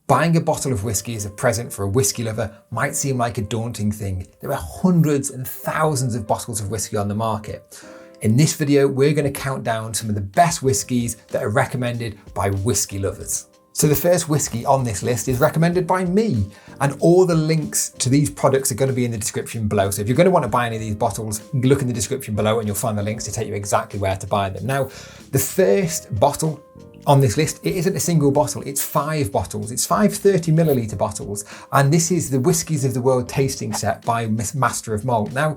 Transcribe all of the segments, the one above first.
Buying a bottle of whiskey as a present for a whiskey lover might seem like a daunting thing. There are hundreds and thousands of bottles of whiskey on the market. In this video, we're going to count down some of the best whiskies that are recommended by whiskey lovers. So the first whiskey on this list is recommended by me, and all the links to these products are going to be in the description below. So if you're going to want to buy any of these bottles, look in the description below and you'll find the links to take you exactly where to buy them. Now, the first bottle on this list, it isn't a single bottle, it's 5 bottles. It's 5 30ml bottles, and this is the Whiskies of the World tasting set by Master of Malt. Now,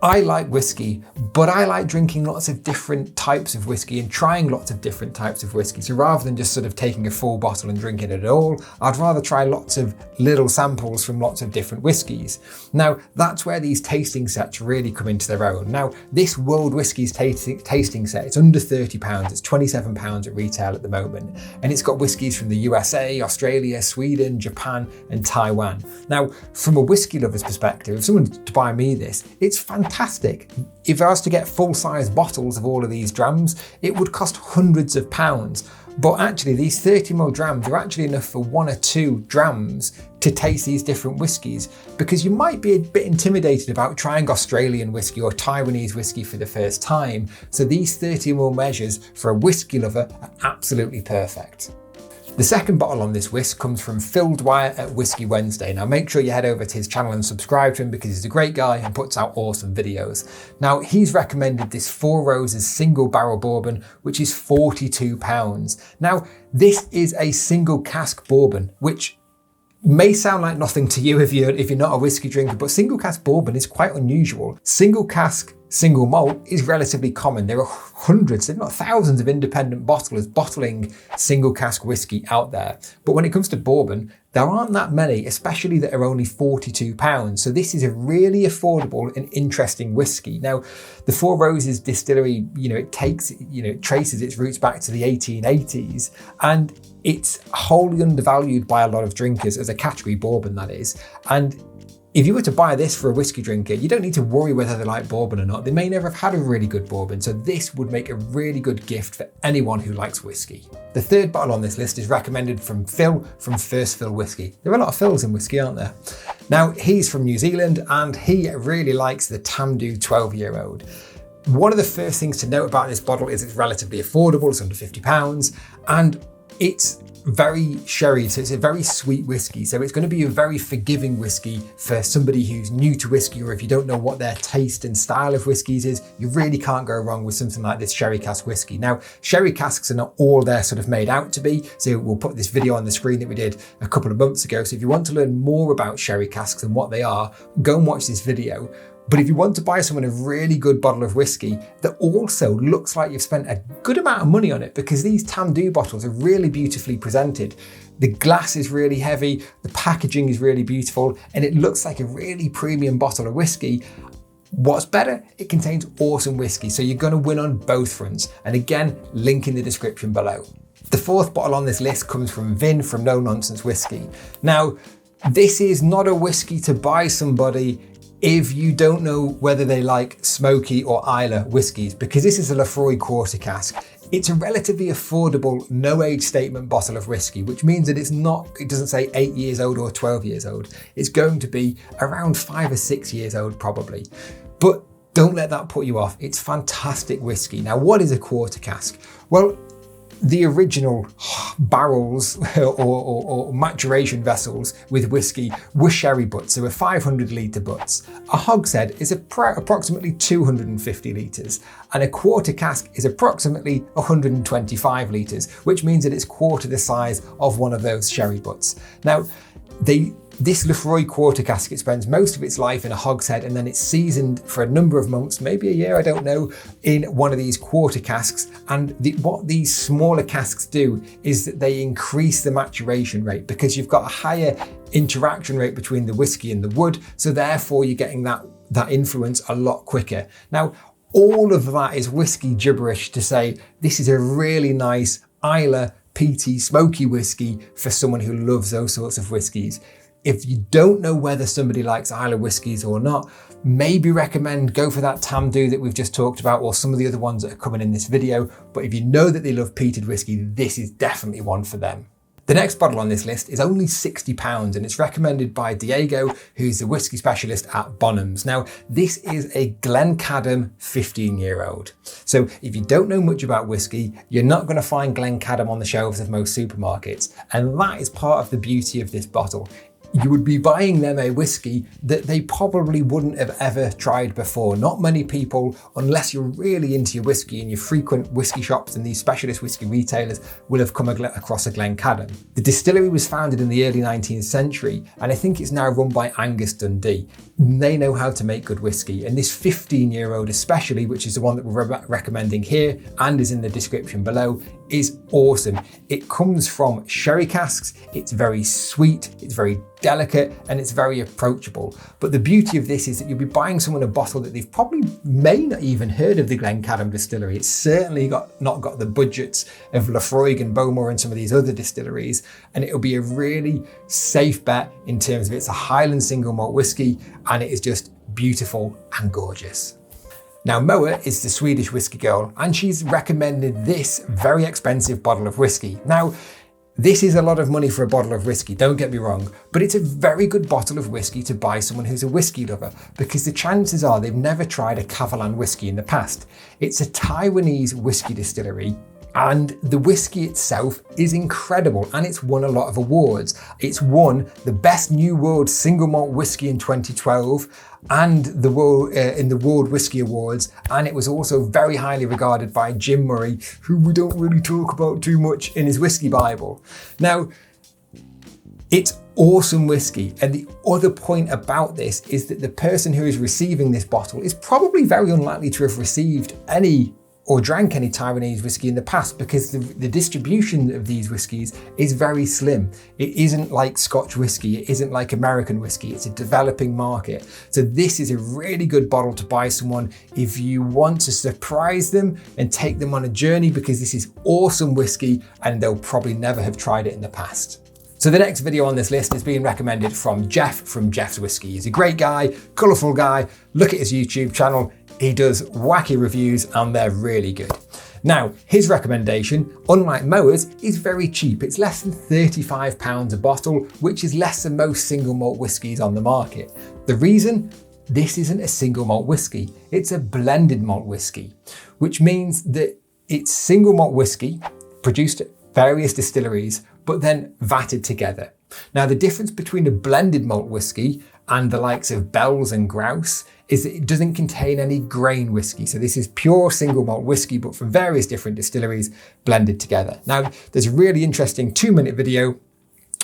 I like whiskey, but I like drinking lots of different types of whiskey and trying lots of different types of whiskey. So rather than just sort of taking a full bottle and drinking it all, I'd rather try lots of little samples from lots of different whiskies. Now, that's where these tasting sets really come into their own. Now, this World Whiskies tasting set, it's under £30. It's £27 at retail at the moment. And it's got whiskies from the USA, Australia, Sweden, Japan, and Taiwan. Now, from a whiskey lover's perspective, if someone to buy me this, it's fantastic. If I was to get full-size bottles of all of these drams, it would cost hundreds of pounds. But actually, these 30ml drams are actually enough for 1 or 2 drams to taste these different whiskies, because you might be a bit intimidated about trying Australian whiskey or Taiwanese whiskey for the first time. So these 30ml measures for a whiskey lover are absolutely perfect. The second bottle on this whisk comes from Phil Dwyer at Whiskey Wednesday. Now make sure you head over to his channel and subscribe to him because he's a great guy and puts out awesome videos. Now he's recommended this 4 Roses single barrel bourbon, which is £42. Now this is a single cask bourbon, which may sound like nothing to you if you're not a whiskey drinker, but single cask bourbon is quite unusual. Single cask single malt is relatively common. There are hundreds, if not thousands, of independent bottlers bottling single cask whiskey out there. But when it comes to bourbon, there aren't that many, especially that are only £42. So this is a really affordable and interesting whiskey. Now, the 4 Roses distillery, it traces its roots back to the 1880s, and it's wholly undervalued by a lot of drinkers as a category bourbon, that is. And if you were to buy this for a whiskey drinker, you don't need to worry whether they like bourbon or not. They may never have had a really good bourbon, so this would make a really good gift for anyone who likes whiskey. The third bottle on this list is recommended from Phil from First Phil Whisky. There are a lot of Phils in whiskey, aren't there? Now, he's from New Zealand and he really likes the Tamdhu 12-year-old. One of the first things to note about this bottle is it's relatively affordable, it's under £50, and it's very sherried, so it's a very sweet whiskey. So it's going to be a very forgiving whiskey for somebody who's new to whiskey, or if you don't know what their taste and style of whiskies is, you really can't go wrong with something like this sherry cask whiskey. Now, sherry casks are not all they're sort of made out to be. So we'll put this video on the screen that we did a couple of months ago. So if you want to learn more about sherry casks and what they are, go and watch this video. But if you want to buy someone a really good bottle of whiskey that also looks like you've spent a good amount of money on it, because these Tamdhu bottles are really beautifully presented. The glass is really heavy, the packaging is really beautiful, and it looks like a really premium bottle of whiskey. What's better, it contains awesome whiskey, so you're going to win on both fronts. And again, link in the description below. The fourth bottle on this list comes from Vin from Nonsense Whisky. Now, this is not a whiskey to buy somebody if you don't know whether they like smoky or Islay whiskies, because this is a Laphroaig quarter cask. It's a relatively affordable, no age statement bottle of whiskey, which means that it doesn't say 8 years old or 12 years old. It's going to be around 5 or 6 years old probably. But don't let that put you off. It's fantastic whiskey. Now, what is a quarter cask? Well, the original barrels or maturation vessels with whiskey were sherry butts. They were 500 litre butts. A hogshead is approximately 250 litres, and a quarter cask is approximately 125 litres, which means that it's quarter the size of one of those sherry butts. Now, this Laphroaig quarter cask, it spends most of its life in a hogshead, and then it's seasoned for a number of months, maybe a year, I don't know, in one of these quarter casks. And what these smaller casks do is that they increase the maturation rate, because you've got a higher interaction rate between the whiskey and the wood, so therefore you're getting that influence a lot quicker. Now, all of that is whiskey gibberish to say this is a really nice Islay, peaty, smoky whiskey for someone who loves those sorts of whiskies. If you don't know whether somebody likes Islay whiskies or not, maybe recommend go for that Tamdhu that we've just talked about, or some of the other ones that are coming in this video. But if you know that they love peated whiskey, this is definitely one for them. The next bottle on this list is only £60 and it's recommended by Diego, who's the whiskey specialist at Bonhams. Now, this is a Glencadam 15-year-old. So if you don't know much about whiskey, you're not going to find Glencadam on the shelves of most supermarkets. And that is part of the beauty of this bottle. You would be buying them a whiskey that they probably wouldn't have ever tried before. Not many people, unless you're really into your whiskey and you frequent whiskey shops and these specialist whiskey retailers, will have come across a Glencadam. The distillery was founded in the early 19th century and I think it's now run by Angus Dundee. They know how to make good whiskey, and this 15-year-old especially, which is the one that we're recommending here and is in the description below, is awesome. It comes from sherry casks, it's very sweet, it's very delicate, and it's very approachable. But the beauty of this is that you'll be buying someone a bottle that they've probably may not even heard of the Glencadam distillery. It's certainly not got the budgets of Laphroaig and Bowmore and some of these other distilleries, and it'll be a really safe bet in terms of it's a Highland single malt whiskey, and it is just beautiful and gorgeous. Now, Moa is the Swedish Whisky Girl, and she's recommended this very expensive bottle of whiskey. Now, this is a lot of money for a bottle of whiskey, don't get me wrong, but it's a very good bottle of whiskey to buy someone who's a whiskey lover, because the chances are they've never tried a Kavalan whiskey in the past. It's a Taiwanese whiskey distillery, and the whiskey itself is incredible, and it's won a lot of awards. It's won the Best New World Single Malt Whiskey in 2012 and the World Whiskey Awards, and it was also very highly regarded by Jim Murray, who we don't really talk about too much in his whiskey Bible. Now, it's awesome whiskey, and the other point about this is that the person who is receiving this bottle is probably very unlikely to have received any or drank any Taiwanese whiskey in the past, because the distribution of these whiskies is very slim. It isn't like Scotch whiskey, it isn't like American whiskey, it's a developing market. So this is a really good bottle to buy someone if you want to surprise them and take them on a journey, because this is awesome whiskey and they'll probably never have tried it in the past. So the next video on this list is being recommended from Jeff from Jeff's Whiskey. He's a great guy, colourful guy. Look at his YouTube channel. He does wacky reviews and they're really good. Now, his recommendation, unlike Moa's, is very cheap. It's less than £35 a bottle, which is less than most single malt whiskies on the market. The reason? This isn't a single malt whiskey. It's a blended malt whiskey, which means that it's single malt whiskey produced at various distilleries, but then vatted together. Now, the difference between a blended malt whiskey and the likes of Bell's and Grouse is that it doesn't contain any grain whiskey. So this is pure single malt whiskey, but from various different distilleries blended together. Now, there's a really interesting 2-minute video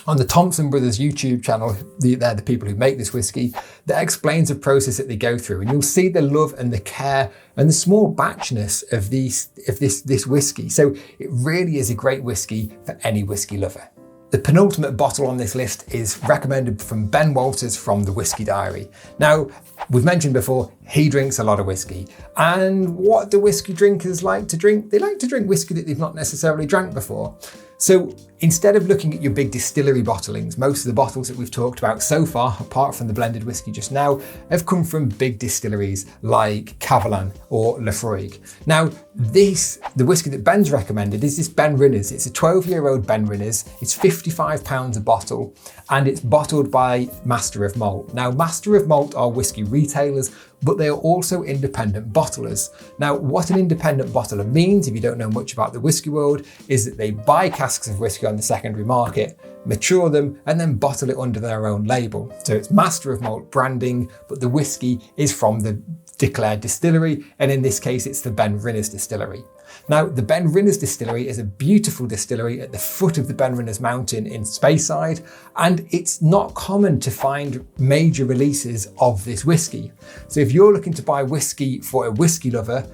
on the Thompson Brothers YouTube channel, they're the people who make this whiskey, that explains the process that they go through. And you'll see the love and the care and the small batchness of this whiskey. So it really is a great whiskey for any whiskey lover. The penultimate bottle on this list is recommended from Ben Walters from the Whiskey Diary. Now, we've mentioned before, he drinks a lot of whiskey. And what do whiskey drinkers like to drink? They like to drink whiskey that they've not necessarily drank before. So instead of looking at your big distillery bottlings, most of the bottles that we've talked about so far, apart from the blended whiskey just now, have come from big distilleries like Kavalan or Laphroaig. Now, the whiskey that Ben's recommended is this Benrinnes. It's a 12-year-old Benrinnes. It's £55 a bottle, and it's bottled by Master of Malt. Now, Master of Malt are whiskey retailers, but they are also independent bottlers. Now, what an independent bottler means, if you don't know much about the whiskey world, is that they buy casks of whiskey on the secondary market, mature them, and then bottle it under their own label. So it's Master of Malt branding, but the whiskey is from the declared distillery, and in this case, it's the Benrinnes distillery. Now, the Benrinnes distillery is a beautiful distillery at the foot of the Benrinnes mountain in Speyside, and it's not common to find major releases of this whiskey. So if you're looking to buy whiskey for a whiskey lover,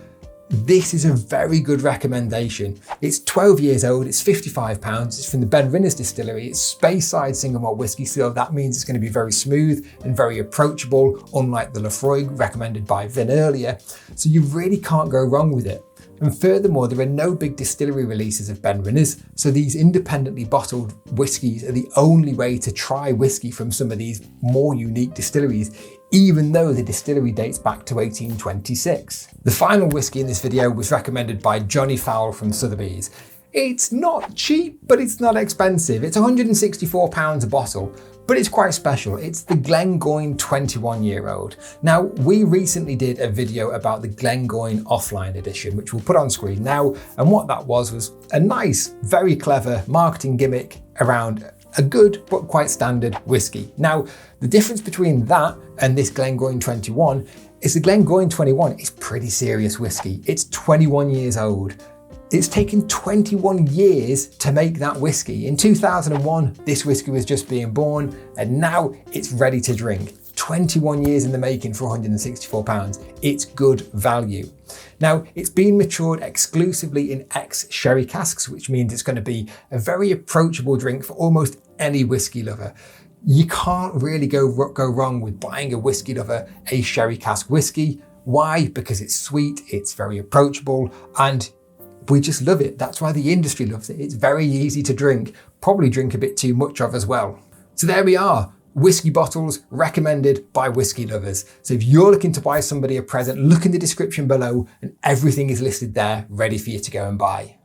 this is a very good recommendation. It's 12 years old, it's £55, it's from the Benrinnes distillery, it's Speyside single malt whiskey, so that means it's going to be very smooth and very approachable, unlike the Laphroaig recommended by Vin earlier. So you really can't go wrong with it. And furthermore, there are no big distillery releases of Benrinnes, so these independently bottled whiskies are the only way to try whiskey from some of these more unique distilleries, even though the distillery dates back to 1826. The final whiskey in this video was recommended by Johnny Fowle from Sotheby's. It's not cheap, but it's not expensive. It's £164 a bottle, but it's quite special. It's the Glengoyne 21-year-old. Now, we recently did a video about the Glengoyne offline edition, which we'll put on screen now. And what that was a nice, very clever marketing gimmick around a good but quite standard whiskey. Now, the difference between that and this Glengoyne 21 is the Glengoyne 21 is pretty serious whiskey. It's 21 years old. It's taken 21 years to make that whiskey. In 2001, this whiskey was just being born, and now it's ready to drink. 21 years in the making for £164. It's good value. Now, it's been matured exclusively in ex-sherry casks, which means it's going to be a very approachable drink for almost any whiskey lover. You can't really go wrong with buying a whiskey lover a sherry cask whiskey. Why? Because it's sweet, it's very approachable, and we just love it. That's why the industry loves it. It's very easy to drink, probably drink a bit too much of as well. So there we are. Whiskey bottles recommended by whiskey lovers. So if you're looking to buy somebody a present, look in the description below and everything is listed there ready for you to go and buy.